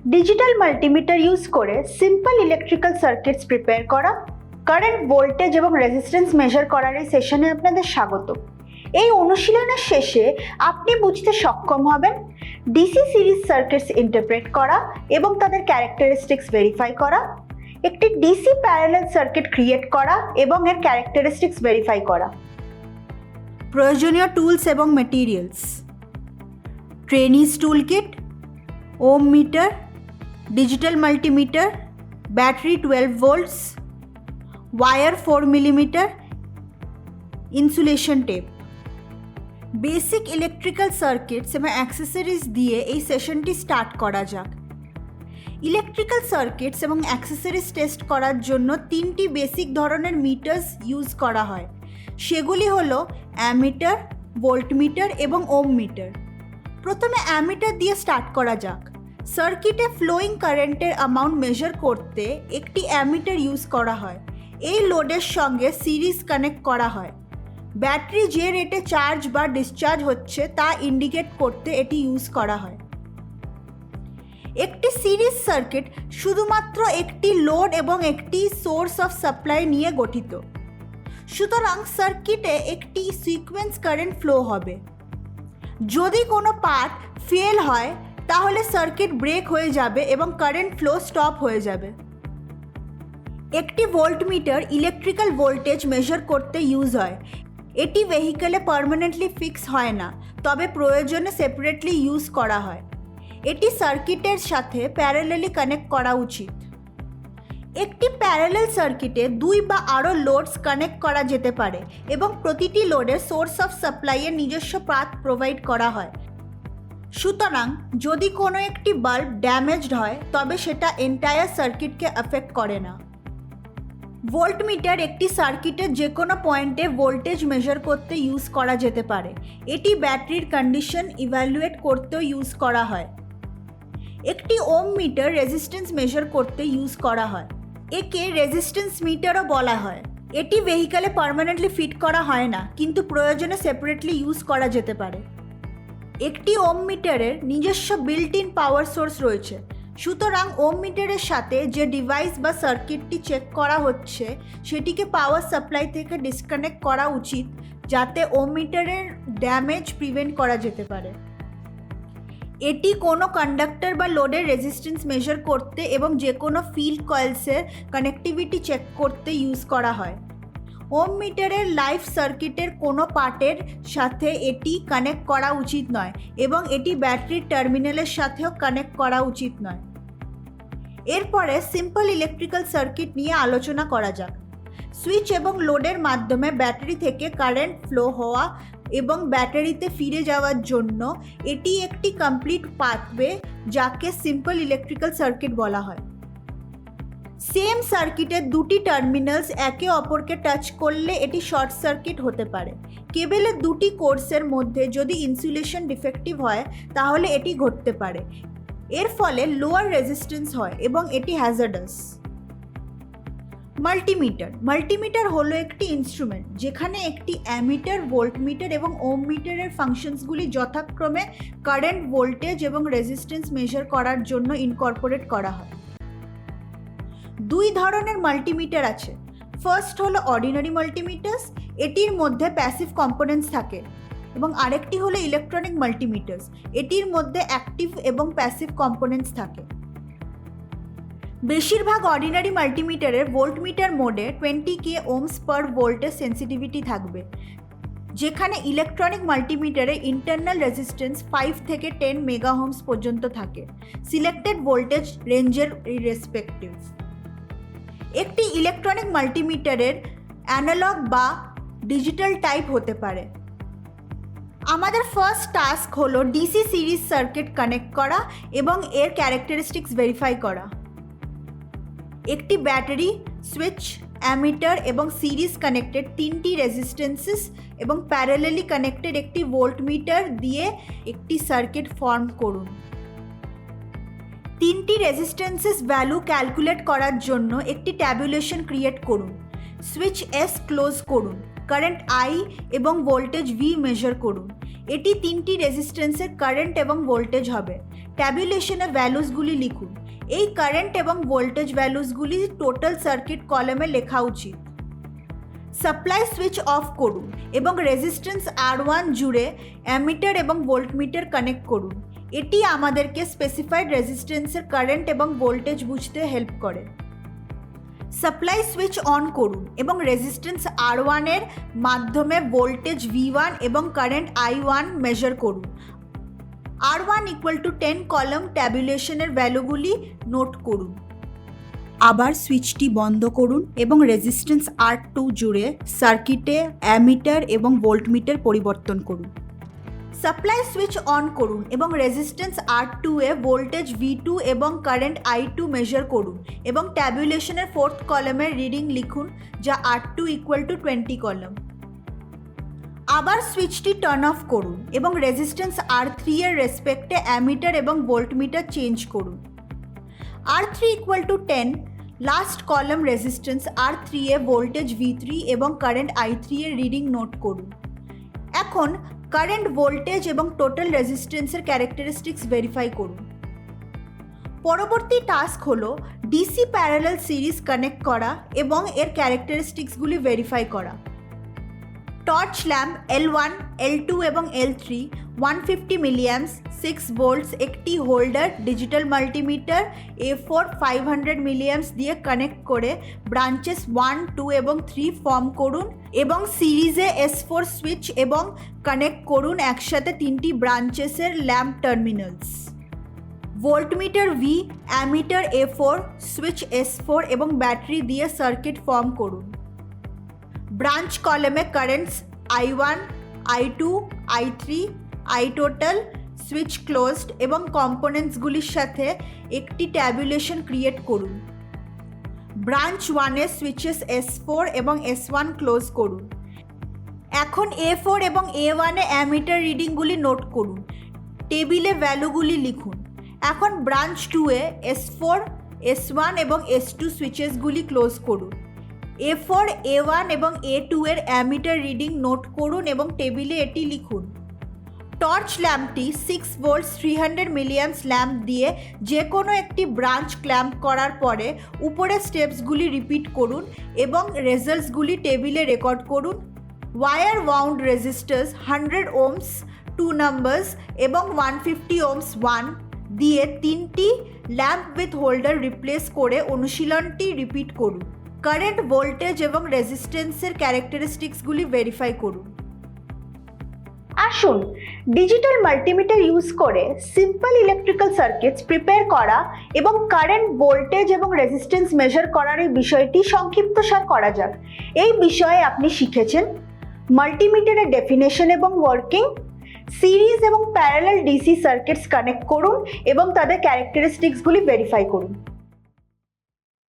Digital multimeter use করে simple electrical circuits prepare করা, current, voltage এবং রেজিস্ট্যান্স মেজার করার এই সেশনে আপনাদের স্বাগত। এই অনুশীলনের শেষে আপনি বুঝতে সক্ষম হবেন ডিসি সিরিজ সার্কিটস ইন্টারপ্রেট করা এবং তাদের ক্যারেক্টারিস্টিক্স ভেরিফাই করা, একটি ডিসি প্যারালাল সার্কিট ক্রিয়েট করা এবং এর ক্যারেক্টারিস্টিক্স ভেরিফাই করা। প্রয়োজনীয় টুলস এবং materials: trainees tool kit, ohm meter, digital multimeter, battery 12 volts, wire 4 millimetre, insulation tape. Basic electrical circuits এবং অ্যাক্সেসরিজ দিয়ে এই সেশনটি স্টার্ট করা যাক। ইলেকট্রিক্যাল সার্কিটস এবং অ্যাক্সেসরিজ টেস্ট করার জন্য তিনটি বেসিক ধরনের মিটার্স ইউজ করা হয়। সেগুলি হলো অ্যামিটার, ভোল্টমিটার এবং ওম মিটার। প্রথমে অ্যামিটার দিয়ে স্টার্ট করা যাক। সার্কিটে ফ্লোয়িং কারেন্টের অ্যামাউন্ট মেজার করতে একটি অ্যামিটার ইউজ করা হয়। এই লোডের সঙ্গে সিরিজ কানেক্ট করা হয়। ব্যাটারি যে রেটে চার্জ বা ডিসচার্জ হচ্ছে তা ইন্ডিকেট করতে এটি ইউজ করা হয়। একটি সিরিজ সার্কিট শুধুমাত্র একটি লোড এবং একটি সোর্স অফ সাপ্লাই নিয়ে গঠিত, সুতরাং সার্কিটে একটি সিকোয়েন্স কারেন্ট ফ্লো হবে। যদি কোনো পার্ট ফেল হয় তাহলে সার্কিট ব্রেক হয়ে যাবে এবং কারেন্ট ফ্লো স্টপ হয়ে যাবে। একটি ভোল্টমিটার ইলেকট্রিক্যাল ভোল্টেজ মেজার করতে ইউজ হয়। এটি ভেহিকলে পার্মানেন্টলি ফিক্স হয় না, তবে প্রয়োজনে সেপারেটলি ইউজ করা হয়। এটি সার্কিটের সাথে প্যারালালি কানেক্ট করা উচিত। একটি প্যারালাল সার্কিটে 2 বা আরও লোডস কানেক্ট করা যেতে পারে এবং প্রতিটি লোডের সোর্স অফ সাপ্লাইয়ের নিজস্ব পাথ প্রোভাইড করা হয়। সুতরাং যদি কোনো একটি বাল্ব ড্যামেজড হয় তবে সেটা এন্টায়ার সার্কিটকে এফেক্ট করে না। ভোল্টমিটার একটি সার্কিটের যে কোনো পয়েন্টে ভোল্টেজ মেজার করতে ইউজ করা যেতে পারে। এটি ব্যাটারির কন্ডিশন ইভ্যালুয়েট করতেও ইউজ করা হয়। একটি ওম মিটার রেজিস্ট্যান্স মেজার করতে ইউজ করা হয়। একে রেজিস্ট্যান্স মিটারও বলা হয়। এটি ভেহিকলে পার্মানেন্টলি ফিট করা হয় না, কিন্তু প্রয়োজনে সেপারেটলি ইউজ করা যেতে পারে। একটি ওম মিটারের নিজস্ব বিল্ট ইন পাওয়ার সোর্স রয়েছে, সুতরাং ওম মিটারের সাথে যে ডিভাইস বা সার্কিটটি চেক করা হচ্ছে সেটিকে পাওয়ার সাপ্লাই থেকে ডিসকানেক্ট করা উচিত, যাতে ওম মিটারের ড্যামেজ প্রিভেন্ট করা যেতে পারে। এটি কোনো কন্ডাক্টর বা লোডের রেজিস্ট্যান্স মেজার করতে এবং যে কোনো ফিল্ড কয়েলসের কানেক্টিভিটি চেক করতে ইউজ করা হয়। ওম মিটারের লাইভ সার্কিটের কোনো পার্টের সাথে এটি কানেক্ট করা উচিত নয় এবং এটি ব্যাটারির টার্মিনালের সাথেও কানেক্ট করা উচিত নয়। এরপরে সিম্পল ইলেকট্রিক্যাল সার্কিট নিয়ে আলোচনা করা যাক। সুইচ এবং লোডের মাধ্যমে ব্যাটারি থেকে কারেন্ট ফ্লো হওয়া এবং ব্যাটারিতে ফিরে যাওয়ার জন্য এটি একটি কমপ্লিট পাথওয়ে, যাকে সিম্পল ইলেকট্রিক্যাল সার্কিট বলা হয়। সেম সার্কিটের দুটি টার্মিনালস একে অপরকে টাচ করলে এটি শর্ট সার্কিট হতে পারে। কেবলের দুটি কোর্সের মধ্যে যদি ইনসুলেশন ডিফেক্টিভ হয় তাহলে এটি ঘটতে পারে। এর ফলে লোয়ার রেজিস্ট্যান্স হয় এবং এটি হ্যাজার্ডাস। মাল্টিমিটার হলো একটি ইনস্ট্রুমেন্ট যেখানে একটি অ্যামিটার, ভোল্টমিটার এবং ওম মিটারের ফাংশনসগুলি যথাক্রমে কারেন্ট, ভোল্টেজ এবং রেজিস্ট্যান্স মেজার করার জন্য ইনকর্পোরেট করা হয়। 2 ধরনের মাল্টিমিটার আছে। ফার্স্ট হলো অর্ডিনারি মাল্টিমিটার্স, এটির মধ্যে প্যাসিভ কম্পোনেন্টস থাকে, এবং আরেকটি হলো ইলেকট্রনিক মাল্টিমিটার্স, এটির মধ্যে অ্যাক্টিভ এবং প্যাসিভ কম্পোনেন্টস থাকে। বেশিরভাগ অর্ডিনারি মাল্টিমিটারের ভোল্টমিটার মোডে 20K ওহমস পার ভোল্টের সেন্সিটিভিটি থাকবে, যেখানে ইলেকট্রনিক মাল্টিমিটারে ইন্টারনাল রেজিস্ট্যান্স 5 থেকে 10 মেগা ওহমস পর্যন্ত থাকে, সিলেক্টেড ভোল্টেজ রেঞ্জের রেসপেক্টিভ। একটি ইলেকট্রনিক মাল্টিমিটারের অ্যানালগ বা ডিজিটাল টাইপ হতে পারে। আমাদের ফার্স্ট টাস্ক হলো ডিসি সিরিজ সার্কিট কানেক্ট করা এবং এর ক্যারেক্টারিস্টিক্স ভেরিফাই করা। একটি ব্যাটারি, সুইচ, অ্যামিটার এবং সিরিজ কানেক্টেড 3টি রেজিস্ট্যান্সেস এবং প্যারালালি কানেক্টেড একটি ভোল্টমিটার দিয়ে একটি সার্কিট ফর্ম করুন। 3টি রেজিস্ট্যান্সেস ভ্যালু ক্যালকুলেট করার জন্য একটি ট্যাবুলেশন ক্রিয়েট করুন। সুইচ S ক্লোজ করুন, কারেন্ট I এবং ভোল্টেজ V মেজার করুন। এটি 3টি রেজিস্ট্যান্সের কারেন্ট এবং ভোল্টেজ হবে। ট্যাবুলেশনে ভ্যালুসগুলি লিখুন। এই কারেন্ট এবং ভোল্টেজ ভ্যালুসগুলি টোটাল সার্কিট কলামে লেখা উচিত। সাপ্লাই সুইচ অফ করুন এবং রেজিস্ট্যান্স R1 জুড়ে অ্যামিটার এবং ভোল্টমিটার কানেক্ট করুন। এটি আমাদেরকে স্পেসিফাইড রেজিস্ট্যান্সের কারেন্ট এবং ভোল্টেজ বুঝতে হেল্প করে। সাপ্লাই সুইচ অন করুন এবং রেজিস্ট্যান্স R1 এর মাধ্যমে ভোল্টেজ V1 এবং কারেন্ট I1 মেজার করুন। R1 = 10 কলাম ট্যাবুলেশনের ভ্যালুগুলি নোট করুন। আবার সুইচটি বন্ধ করুন এবং রেজিস্ট্যান্স R2 জুড়ে সার্কিটে অ্যামিটার এবং ভোল্টমিটার পরিবর্তন করুন। সাপ্লাই সুইচ অন করুন এবং রেজিস্ট্যান্স R2 এ ভোল্টেজ V2 এবং কারেন্ট I2 মেজার করুন এবং ট্যাবুলেশনের 4th কলামের রিডিং লিখুন, যা R2 = 20 কলাম। আবার সুইচটি টার্ন অফ করুন এবং রেজিস্ট্যান্স R3 এর রেসপেক্টে অ্যামিটার এবং ভোল্টমিটার চেঞ্জ করুন। R3 = 10, last column resistance R3 এ ভোল্টেজ V3 এবং কারেন্ট I3 এর রিডিং নোট করুন। এখন কারেন্ট, ভোল্টেজ এবং টোটাল রেজিস্ট্যান্সের ক্যারেক্টারিস্টিক্স ভেরিফাই করুন। পরবর্তী টাস্ক হলো ডিসি প্যারালাল সিরিজ কানেক্ট করা এবং এর ক্যারেক্টারিস্টিক্সগুলি ভেরিফাই করা। টর্চ ল্যাম্প L1, L2 এবং L3 150 মিলিঅ্যাম্পস 6 ভোল্টস একটি holder digital multimeter A4 500 milliamps দিয়ে কানেক্ট করে ব্রাঞ্চেস 1, 2 এবং 3 ফর্ম করুন এবং সিরিজে S4 সুইচ এবং কানেক্ট করুন একসাথে 3টি ব্রাঞ্চেসের lamp terminals. Voltmeter V, ammeter A4, switch S4 এবং ব্যাটারি দিয়ে সার্কিট ফর্ম করুন। ব্রাঞ্চ কলামে currents I1, I2, I3, I total, switch closed এবং কম্পোনেন্টসগুলির সাথে একটি ট্যাবুলেশন ক্রিয়েট করুন। ব্রাঞ্চ 1-এ সুইচেস S4 এবং S1 ক্লোজ করুন। এখন A4 এবং A1-এ অ্যামিটার রিডিংগুলি নোট করুন। টেবিলে ভ্যালুগুলি লিখুন। এখন ব্রাঞ্চ 2-এ S4, S1 এবং S2 সুইচেসগুলি ক্লোজ করুন। A4, A1 এবং A2 এর অ্যামিটার রিডিং নোট করুন এবং টেবিলে এটি লিখুন। টর্চ ল্যাম্পটি 6 ভোল্টস 300 মিলিঅ্যাম্পস ল্যাম্প দিয়ে যে কোনো একটি ব্রাঞ্চ ক্ল্যাম্প করার পরে উপরের স্টেপসগুলি রিপিট করুন এবং রেজাল্টসগুলি টেবিলে রেকর্ড করুন। Wire wound resistors 100 ohms 2 numbers এবং 150 ohms 1 দিয়ে 3টি ল্যাম্প উইথ হোল্ডার রিপ্লেস করে অনুশীলনটি রিপিট করুন। কারেন্ট, ভোল্টেজ এবং রেজিস্ট্যান্সের ক্যারেক্টারিস্টিক্সগুলি ভেরিফাই করুন। আসুন ডিজিটাল মাল্টিমিটার ইউজ করে সিম্পল ইলেকট্রিক্যাল সার্কিটস প্রিপেয়ার করা এবং কারেন্ট, ভোল্টেজ এবং রেজিস্ট্যান্স মেজার করার এই বিষয়টি সংক্ষিপ্তসার করা যাক। এই বিষয়ে আপনি শিখেছেন মাল্টিমিটারের ডেফিনেশন এবং ওয়ার্কিং, সিরিজ এবং প্যারালাল ডিসি সার্কিটস কানেক্ট করুন এবং তাদের ক্যারেক্টারিস্টিক্সগুলি ভেরিফাই করুন।